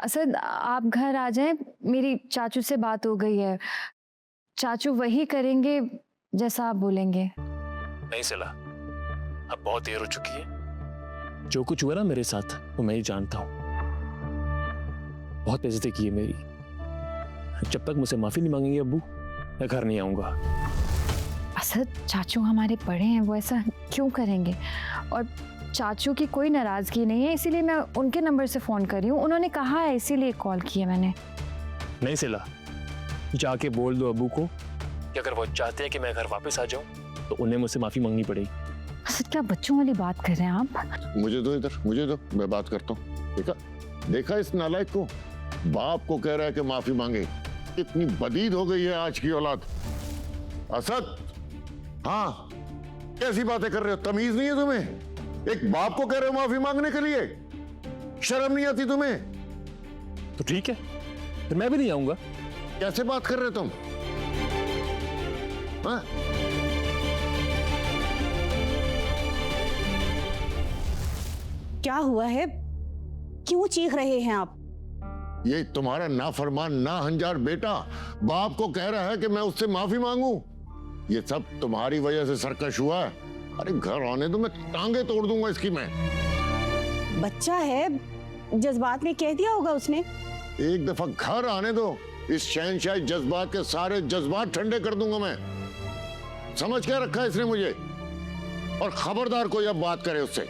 असद आप घर आ जाएं, मेरी चाचू से बात हो गई है। चाचू वही करेंगे जैसा आप बोलेंगे। नहीं सिला, अब बहुत देर हो चुकी है। जो कुछ हुआ ना मेरे साथ वो मैं ही जानता हूँ। बहुत बेइज्जती की है मेरी। जब तक मुझसे माफी नहीं मांगेंगे अब्बू, मैं घर नहीं आऊंगा। असद चाचू हमारे बड़े हैं, वो ऐसा क्यों करेंगे? और चाचू की कोई नाराजगी नहीं है, इसीलिए मैं उनके नंबर से फोन कर रही हूँ। उन्होंने कहा है इसीलिए कॉल किया मैंने। नहीं सिला, जाके बोल दो अब्बू को कि अगर वो चाहते हैं कि मैं घर वापस आ जाऊं तो उन्हें मुझसे माफी मांगनी पड़ेगी। असद क्या बच्चों वाली बात कर रहे हैं आप? मुझे दो इधर, मुझे दो, मैं बात करता हूँ। देखा इस नालायक को, बाप को कह रहा है कि माफी मांगे। इतनी बदीद हो गई है आज की औलाद। असद, हाँ कैसी बातें कर रहे हो? तमीज नहीं है तुम्हें? एक बाप को कह रहे हो माफी मांगने के लिए? शर्म नहीं आती तुम्हें? तो ठीक है, फिर मैं भी नहीं आऊंगा। कैसे बात कर रहे हो तुम? हाँ? क्या हुआ है? क्यों चीख रहे हैं आप? ये तुम्हारा नाफरमान नाहंजार बेटा बाप को कह रहा है कि मैं उससे माफी मांगू। ये सब तुम्हारी वजह से सरकश हुआ है। अरे घर आने दो, मैं टांगे तोड़ दूंगा इसकी मैं। बच्चा है, जज्बात में कह दिया होगा उसने। एक दफा घर आने दो, इस शहनशाह जज्बात के सारे जज्बात ठंडे कर दूंगा मैं। समझ क्या रखा है इसने मुझे? और खबरदार कोई अब बात करे उससे।